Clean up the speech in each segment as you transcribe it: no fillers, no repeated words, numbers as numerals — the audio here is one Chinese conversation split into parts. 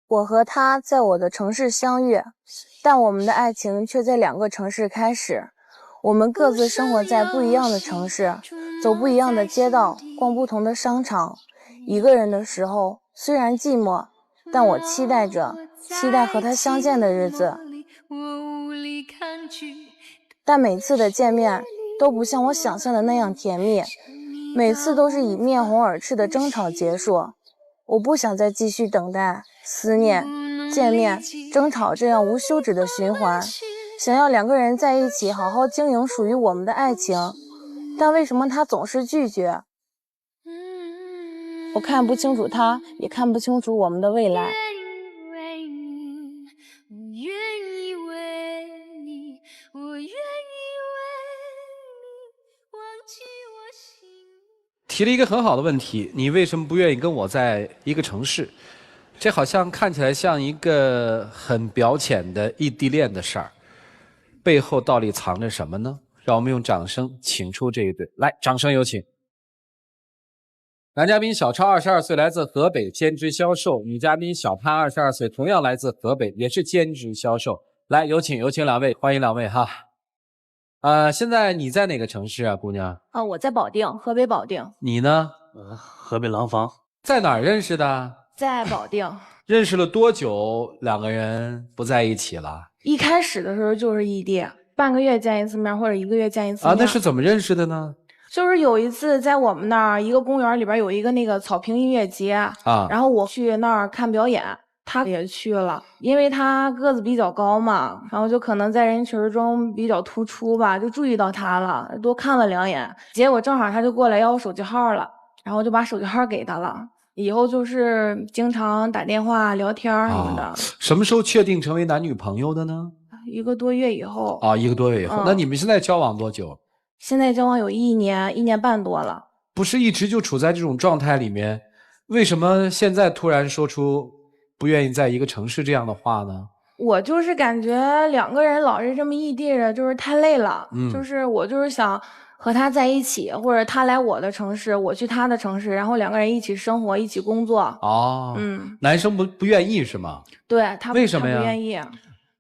我和他在我的城市相遇，但我们的爱情却在2个城市开始。我们各自生活在不一样的城市，走不一样的街道，逛不同的商场。一个人的时候，虽然寂寞，但我期待和他相见的日子。但每次的见面都不像我想象的那样甜蜜，每次都是以面红耳赤的争吵结束。我不想再继续等待、思念、见面、争吵这样无休止的循环，想要2个人在一起好好经营属于我们的爱情，但为什么他总是拒绝？我看不清楚他，也看不清楚我们的未来。提了一个很好的问题，你为什么不愿意跟我在一个城市？这好像看起来像一个很表浅的异地恋的事儿，背后到底藏着什么呢？让我们用掌声请出这一对，来，掌声有请。男嘉宾小超22岁，来自河北，兼职销售；女嘉宾小潘22岁，同样来自河北，也是兼职销售。来，有请2位，欢迎2位哈。现在你在哪个城市啊，姑娘？我在保定，河北保定。你呢？河北廊坊。在哪儿认识的？在保定。认识了多久2个人不在一起了？一开始的时候就是异地，半个月见一次面或者1个月见一次面。那是怎么认识的呢？就是有一次在我们那儿一个公园里边有一个那个草坪音乐节然后我去那儿看表演，他也去了，因为他个子比较高嘛，然后就可能在人群中比较突出吧，就注意到他了，多看了2眼，结果正好他就过来要我手机号了，然后就把手机号给他了，以后就是经常打电话聊天什么的。什么时候确定成为男女朋友的呢？1个多月以后。1个多月以后。那你们现在交往多久？现在交往有1年1年半多了。不是一直就处在这种状态里面，为什么现在突然说出不愿意在一个城市这样的话呢？我就是感觉2个人老是这么异地着，就是太累了。就是我就是想和他在一起，或者他来我的城市，我去他的城市，然后2个人一起生活，一起工作。男生不愿意是吗？对，他为什么呀？他不愿意。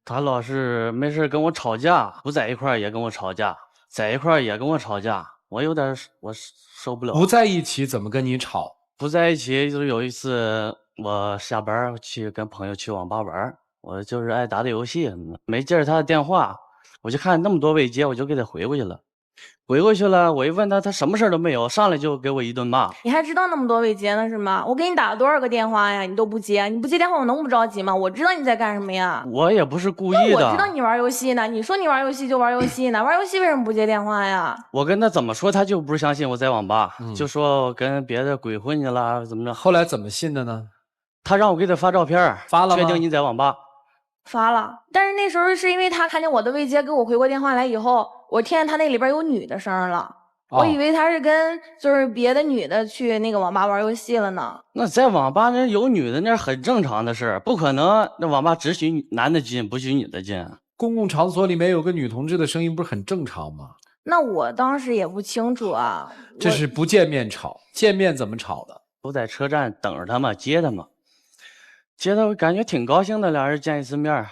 他老是没事跟我吵架，不在一块儿也跟我吵架，在一块儿也跟我吵架，我受不了。不在一起怎么跟你吵？不在一起就是有一次我下班去跟朋友去网吧玩，我就是爱打游戏，没接着他的电话，我就看那么多未接，我就给他回过去了。我一问他，他什么事都没有，上来就给我一顿骂。你还知道那么多未接呢是吗？我给你打了多少个电话呀，你都不接，你不接电话我能不着急吗？我知道你在干什么呀。我也不是故意的。我知道你玩游戏呢，你说你玩游戏就玩游戏呢，玩游戏为什么不接电话呀？我跟他怎么说，他就不是相信我在网吧，就说我跟别的鬼混去了，怎么着？后来怎么信的呢？他让我给他发照片，发了吗？确定你在网吧。发了，但是那时候是因为他看见我的未接给我回过电话来以后，我听见他那里边有女的声了，我以为他是跟就是别的女的去那个网吧玩游戏了呢。那在网吧那有女的那是很正常的事，不可能那网吧只许男的进不许女的进。公共场所里面有个女同志的声音不是很正常吗？那我当时也不清楚啊。这是不见面吵，见面怎么吵的？都在车站等着他嘛，接他嘛。接他我感觉挺高兴的，俩人见一次面，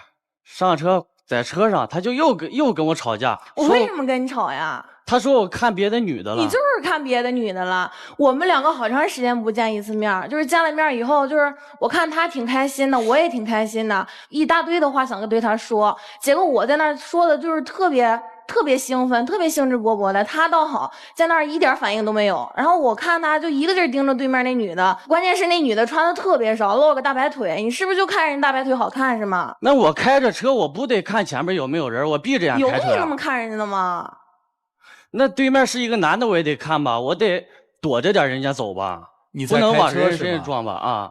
上车在车上他就又跟我吵架。我为什么跟你吵呀？他说我看别的女的了。你就是看别的女的了。我们2个好长时间不见一次面，就是见了面以后，就是我看他挺开心的，我也挺开心的，一大堆的话想对他说，结果我在那说的就是特别兴奋，特别兴致勃勃的，他倒好，在那儿一点反应都没有。然后我看他就一个劲儿盯着对面那女的，关键是那女的穿的特别少，露了个大白腿。你是不是就看人大白腿好看是吗？那我开着车，我不得看前面有没有人，我闭着眼开车。有你那么看人家的吗？那对面是一个男的，我也得看吧，我得躲着点人家走吧，你不能往人身上撞吧啊！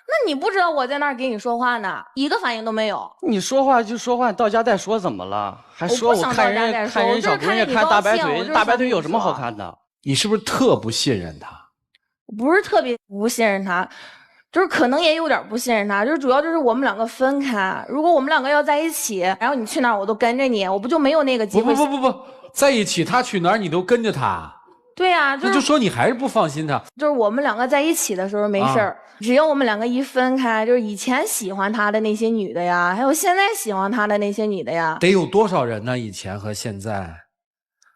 那你不知道我在那儿给你说话呢，一个反应都没有。你说话就说话，到家再说怎么了？还说我看人小姑娘看大白腿，大白腿有什么好看的？你是不是特不信任他？我不是特别不信任他，就是可能也有点不信任他，就是主要就是我们2个分开。如果我们2个要在一起，然后你去哪儿我都跟着你，我不就没有那个机会？不，在一起他去哪儿你都跟着他。对呀、那就说你还是不放心他。就是我们两个在一起的时候没事儿，只要我们两个一分开，就是以前喜欢他的那些女的呀，还有现在喜欢他的那些女的呀，得有多少人呢？以前和现在？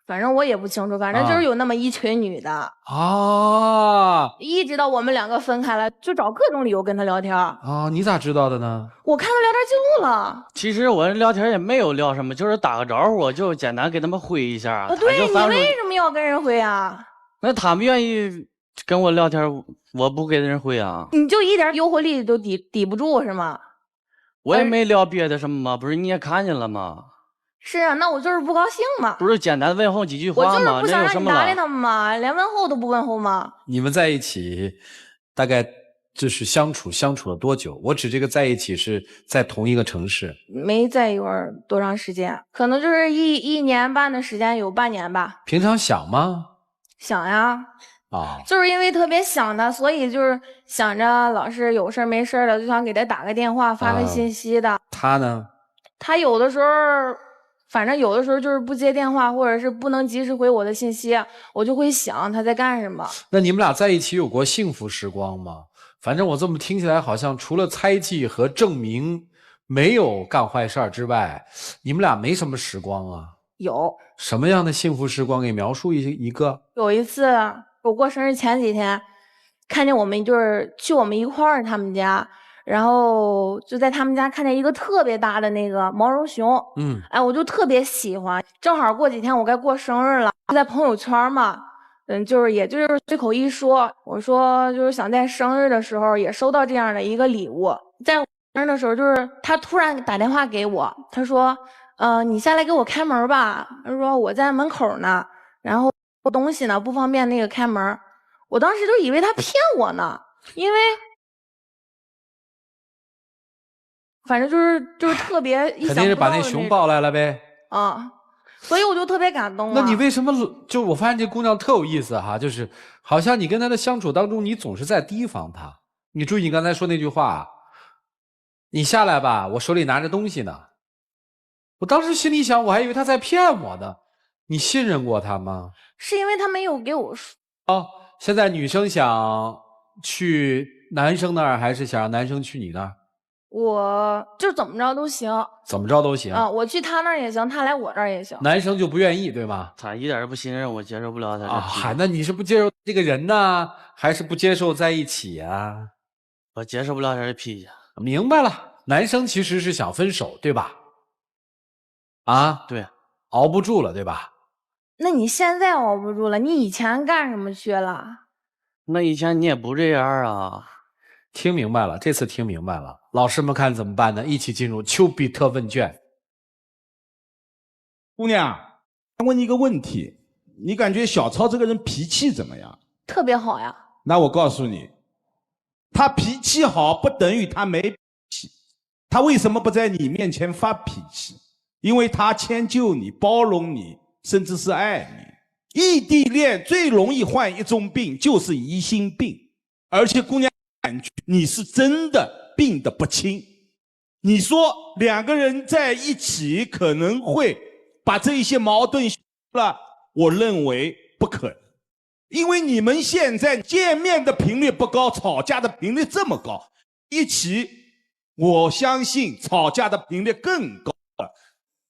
反正我也不清楚，反正就是有那么一群女的啊，一直到我们两个分开了，就找各种理由跟他聊天。啊，你咋知道的呢？我看他聊天记录了。其实我聊天也没有聊什么，就是打个招呼，我就简单给他们回一下。对，你他就翻出为什么要跟人回啊？那他们愿意跟我聊天，我不给人回啊。你就一点诱惑力都抵不住是吗？我也没聊别的什么嘛，不是你也看见了吗？是啊，那我就是不高兴嘛。不是简单问候几句我就是话吗？不想让你那有什么了？搭理他们嘛，连问候都不问候吗？你们在一起大概就是相处了多久？我指这个在一起是在同一个城市，没在一块儿多长时间，可能就是一年半的时间，有半年吧。平常想吗？想呀，啊，就是因为特别想他，所以就是想着老是有事儿没事儿的，就想给他打个电话，发个信息的。他呢？他有的时候，反正有的时候就是不接电话，或者是不能及时回我的信息，我就会想他在干什么。那你们俩在一起有过幸福时光吗？反正我这么听起来，好像除了猜忌和证明没有干坏事儿之外，你们俩没什么时光啊。有什么样的幸福时光？给描述一个。有一次我过生日前几天，看见我们就是去我们一块儿他们家，然后就在他们家看见一个特别大的那个毛绒熊，哎，我就特别喜欢。正好过几天我该过生日了，就在朋友圈嘛，也就是随口一说，我说就是想在生日的时候也收到这样的一个礼物。在我生日的时候，就是他突然打电话给我，他说，你下来给我开门吧。他说我在门口呢，然后我东西呢不方便那个开门。我当时就以为他骗我呢，因为反正就是特别意想不到的肯定是把那熊抱来了呗。啊，所以我就特别感动啊。那你为什么就我发现这姑娘特有意思哈，就是好像你跟她的相处当中，你总是在提防她。你注意你刚才说那句话，你下来吧，我手里拿着东西呢。我当时心里想，我还以为她在骗我呢。你信任过她吗？是因为他没有给我说。哦，现在女生想去男生那儿，还是想让男生去你那儿？我就怎么着都行，怎么着都行啊，我去他那儿也行，他来我这儿也行。男生就不愿意，对吗？他一点也不信任我，接受不了他这啊，那你是不接受这个人呢，还是不接受在一起啊？我接受不了他的脾气。明白了，男生其实是想分手，对吧？啊，对，熬不住了，对吧？那你现在熬不住了，你以前干什么去了？那以前你也不这样啊。听明白了，这次听明白了。老师们看怎么办呢？一起进入丘比特问卷。姑娘，问你一个问题，你感觉小超这个人脾气怎么样？特别好呀。那我告诉你，他脾气好不等于他没脾气。他为什么不在你面前发脾气？因为他迁就你，包容你，甚至是爱你。异地恋最容易患一种病，就是疑心病。而且姑娘感觉你是真的病得不轻。你说两个人在一起可能会把这一些矛盾了，我认为不可能。因为你们现在见面的频率不高，吵架的频率这么高，一起我相信吵架的频率更高了。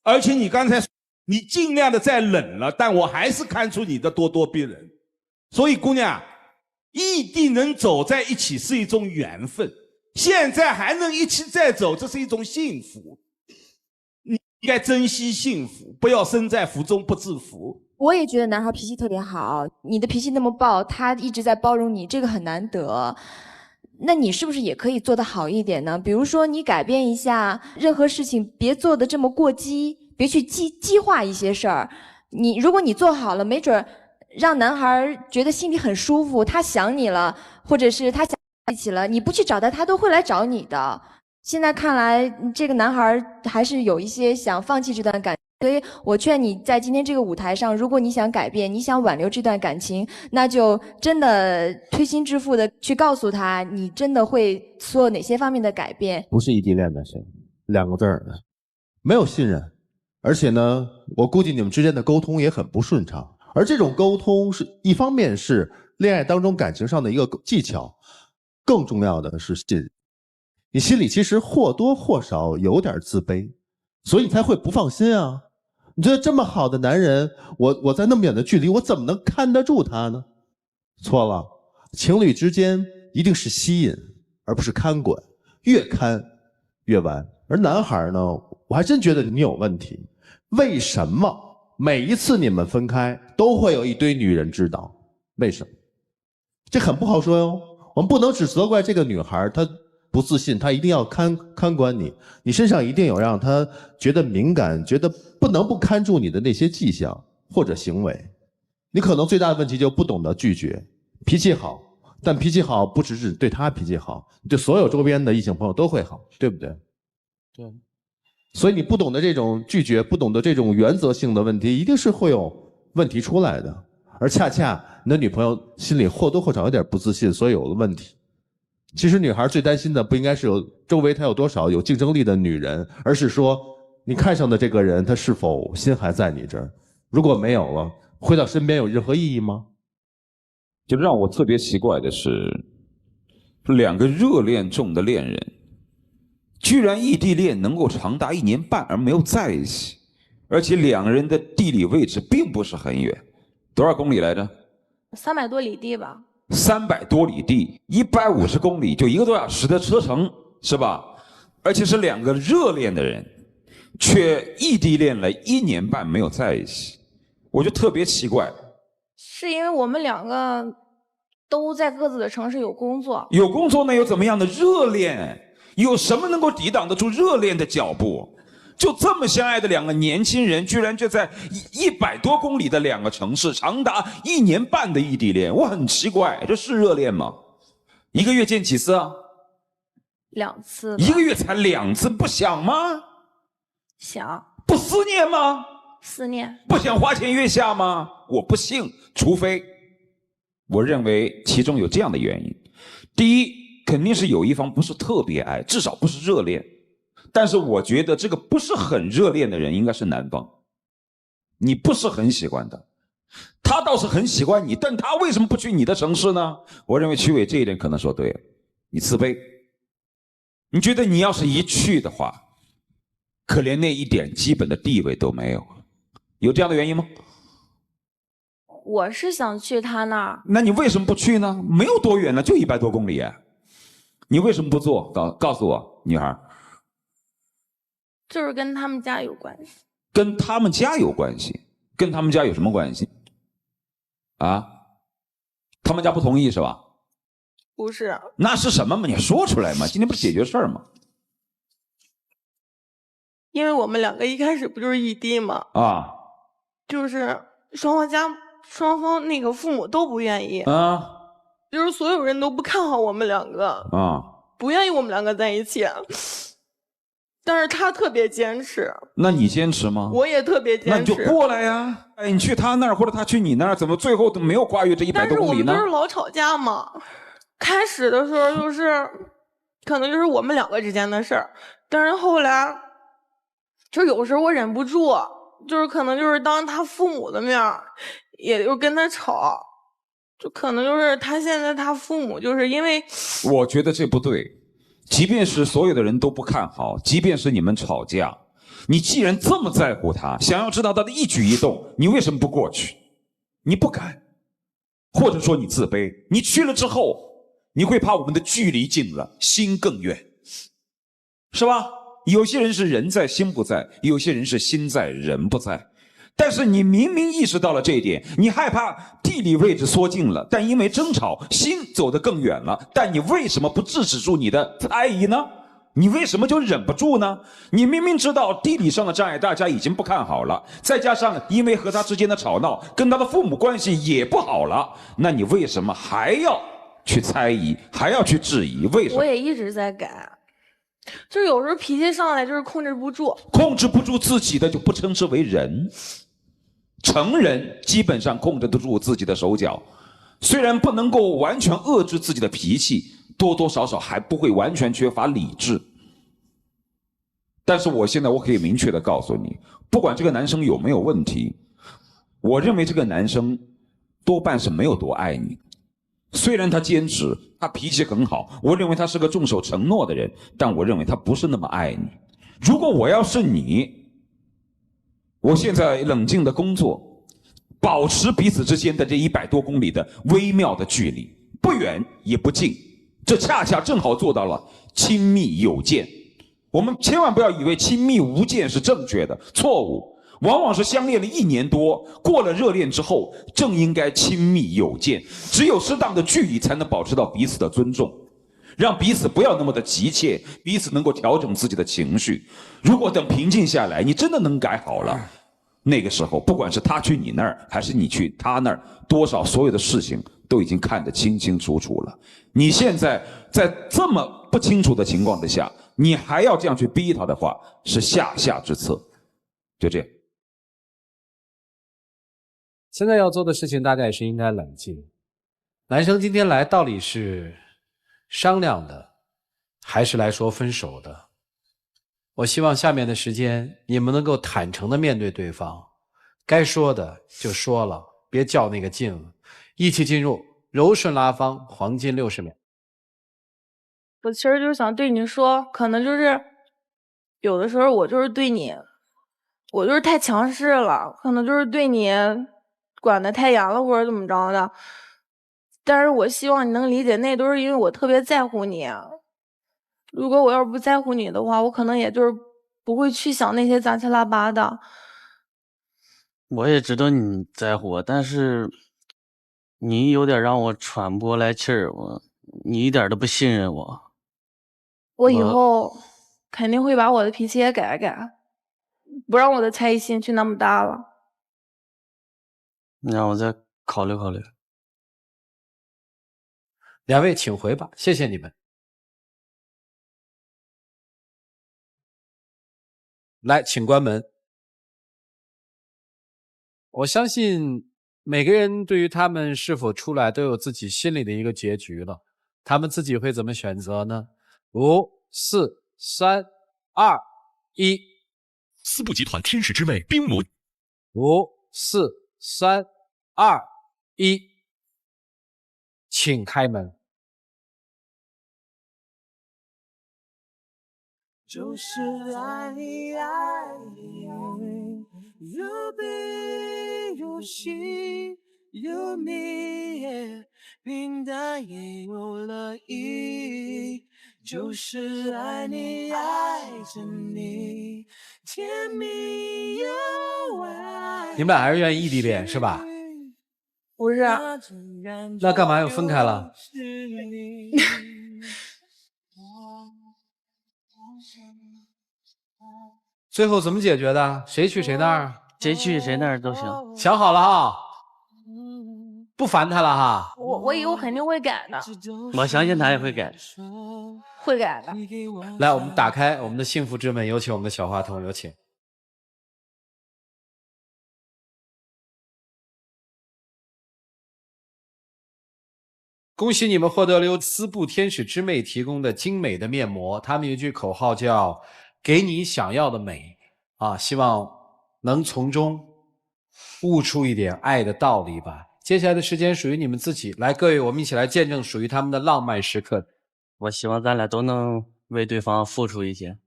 而且你刚才说你尽量的在忍了，但我还是看出你的咄咄逼人。所以姑娘，异地能走在一起是一种缘分，现在还能一起再走，这是一种幸福。你应该珍惜幸福，不要身在福中不知福。我也觉得男孩脾气特别好，你的脾气那么暴，他一直在包容你，这个很难得。那你是不是也可以做得好一点呢？比如说你改变一下，任何事情别做得这么过激，别去激化一些事儿。如果你做好了，没准让男孩觉得心里很舒服，他想你了，或者是他想一起了，你不去找他，他都会来找你的。现在看来，这个男孩还是有一些想放弃这段感情。所以我劝你在今天这个舞台上，如果你想改变，你想挽留这段感情，那就真的推心置腹的去告诉他，你真的会做哪些方面的改变。不是异地恋的谁，2个字儿，没有信任，而且呢，我估计你们之间的沟通也很不顺畅。而这种沟通是一方面是恋爱当中感情上的一个技巧，更重要的是信任。你心里其实或多或少有点自卑，所以你才会不放心啊。你觉得这么好的男人，我在那么远的距离，我怎么能看得住他呢？错了，情侣之间一定是吸引，而不是看管，越看越完。而男孩呢，我还真觉得你有问题。为什么每一次你们分开都会有一堆女人知道？为什么？这很不好说哟。我们不能只责怪这个女孩，她不自信，她一定要看管你，你身上一定有让她觉得敏感、觉得不能不看住你的那些迹象或者行为。你可能最大的问题就不懂得拒绝。脾气好，但脾气好不只是对她脾气好，对所有周边的异性朋友都会好，对不对？对。所以你不懂得这种拒绝，不懂得这种原则性的问题，一定是会有问题出来的。而恰恰你的女朋友心里或多或少有点不自信，所以有了问题。其实女孩最担心的不应该是周围她有多少有竞争力的女人，而是说你看上的这个人他是否心还在你这儿。如果没有了，回到身边有任何意义吗？就让我特别奇怪的是，两个热恋中的恋人居然异地恋能够长达1年半而没有在一起，而且两个人的地理位置并不是很远，多少公里来着？300多里地吧。300多里地，150公里，就1个多小时的车程，是吧？而且是两个热恋的人，却异地恋了1年半没有在一起，我就特别奇怪。是因为我们两个都在各自的城市有工作。有工作那又怎么样的？热恋有什么能够抵挡得住热恋的脚步？就这么相爱的两个年轻人，居然就在100多公里的两个城市，长达1年半的异地恋，我很奇怪，这是热恋吗？1个月见几次啊？2次。1个月才2次，不想吗？想。不思念吗？思念。不想花前月下吗？我不信，除非我认为其中有这样的原因：第一，肯定是有一方不是特别爱，至少不是热恋。但是我觉得这个不是很热恋的人应该是男方，你不是很喜欢他，他倒是很喜欢你，但他为什么不去你的城市呢？我认为曲伟这一点可能说对了，你自卑，你觉得你要是一去的话，可连那一点基本的地位都没有，有这样的原因吗？我是想去他那儿。那你为什么不去呢？没有多远了，就100多公里，你为什么不做？告诉我，女孩。就是跟他们家有关系。跟他们家有关系？跟他们家有什么关系？啊？他们家不同意是吧？不是。那是什么嘛？你说出来嘛！今天不是解决事儿吗？因为我们两个一开始不就是异地吗？啊。就是双方那个父母都不愿意。啊。就是所有人都不看好我们两个。啊。不愿意我们两个在一起。但是他特别坚持。那你坚持吗？我也特别坚持。那你就过来呀！哎，你去他那儿或者他去你那儿，怎么最后都没有跨越这100多公里呢？但是我们就是老吵架嘛。开始的时候就是可能就是我们两个之间的事儿，但是后来就有时候我忍不住，就是可能就是当他父母的面儿，也就跟他吵，就可能就是他现在他父母就是因为，我觉得这不对。即便是所有的人都不看好，即便是你们吵架，你既然这么在乎他，想要知道他的一举一动，你为什么不过去？你不敢，或者说你自卑。你去了之后，你会怕我们的距离近了，心更远，是吧？有些人是人在心不在，有些人是心在人不在。但是你明明意识到了这一点，你害怕地理位置缩近了，但因为争吵，心走得更远了。但你为什么不制止住你的猜疑呢？你为什么就忍不住呢？你明明知道地理上的障碍大家已经不看好了，再加上因为和他之间的吵闹，跟他的父母关系也不好了，那你为什么还要去猜疑，还要去质疑？为什么？我也一直在改，就是有时候脾气上来就是控制不住。控制不住自己的就不称之为人。成人基本上控制得住自己的手脚，虽然不能够完全遏制自己的脾气，多多少少还不会完全缺乏理智。但是我现在可以明确的告诉你，不管这个男生有没有问题，我认为这个男生多半是没有多爱你。虽然他坚持，他脾气很好，我认为他是个重守承诺的人，但我认为他不是那么爱你。如果我要是你，我现在冷静的工作，保持彼此之间的这100多公里的微妙的距离，不远也不近，这恰恰正好做到了亲密有间。我们千万不要以为亲密无间是正确的，错误。往往是相恋了1年多，过了热恋之后，正应该亲密有间。只有适当的距离，才能保持到彼此的尊重，让彼此不要那么的急切，彼此能够调整自己的情绪。如果等平静下来，你真的能改好了，那个时候，不管是他去你那儿，还是你去他那儿，多少所有的事情都已经看得清清楚楚了。你现在在这么不清楚的情况之下，你还要这样去逼他的话，是下下之策。就这样。现在要做的事情大概也是应该冷静。男生今天来到底是商量的，还是来说分手的？我希望下面的时间你们能够坦诚的面对对方，该说的就说了，别较那个劲了。一起进入柔顺拉芳黄金60秒。我其实就是想对你说，可能就是有的时候我就是对你，我就是太强势了，可能就是对你管得太严了或者怎么着的。但是我希望你能理解，那都是因为我特别在乎你。如果我要是不在乎你的话，我可能也就是不会去想那些杂七拉八的。我也知道你在乎我，但是你有点让我喘不过来气儿，你一点都不信任我。我以后肯定会把我的脾气也改改，不让我的猜疑心去那么大了。你让我再考虑考虑。两位请回吧，谢谢你们。来，请关门。我相信每个人对于他们是否出来都有自己心里的一个结局了，他们自己会怎么选择呢？5、4、3、2、1。丝布集团天使之妹冰魔。5、4、3、2、1，请开门。就是爱你爱你，如笔如洗，有你也平淡也有了意义。就是爱你爱着你，甜蜜又爱。你们俩还是愿意异地恋是吧？不是。那干嘛又分开了？最后怎么解决的？谁去谁那儿？谁去谁那儿都行。想好了哈，不烦他了哈。我以后肯定会改的。我相信他也会改，会改的。来，我们打开我们的幸福之门，有请我们的小话筒，有请。恭喜你们获得了由丝布天使之妹提供的精美的面膜，他们有一句口号叫给你想要的美啊，希望能从中悟出一点爱的道理吧。接下来的时间属于你们自己，来，各位，我们一起来见证属于他们的浪漫时刻。我希望咱俩都能为对方付出一些，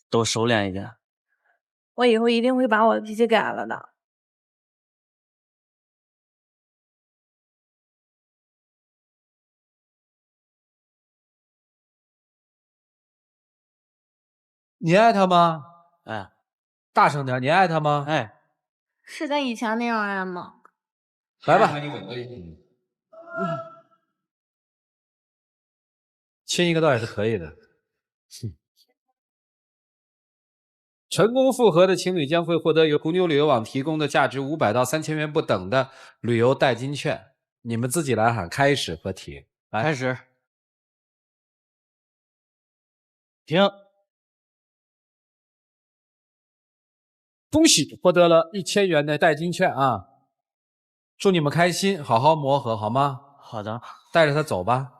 都收敛一点。我以后一定会把我的脾气改了的。你爱他吗？哎，大声点，你爱他吗？哎，是咱以前那样爱吗？来吧，亲一个倒也是可以的。成功复合的情侣将会获得由途牛旅游网提供的价值500到3000元不等的旅游代金券。你们自己来喊开始和停。来，开始，停。恭喜获得了1000元的代金券啊！祝你们开心，好好磨合好吗？好的，带着他走吧。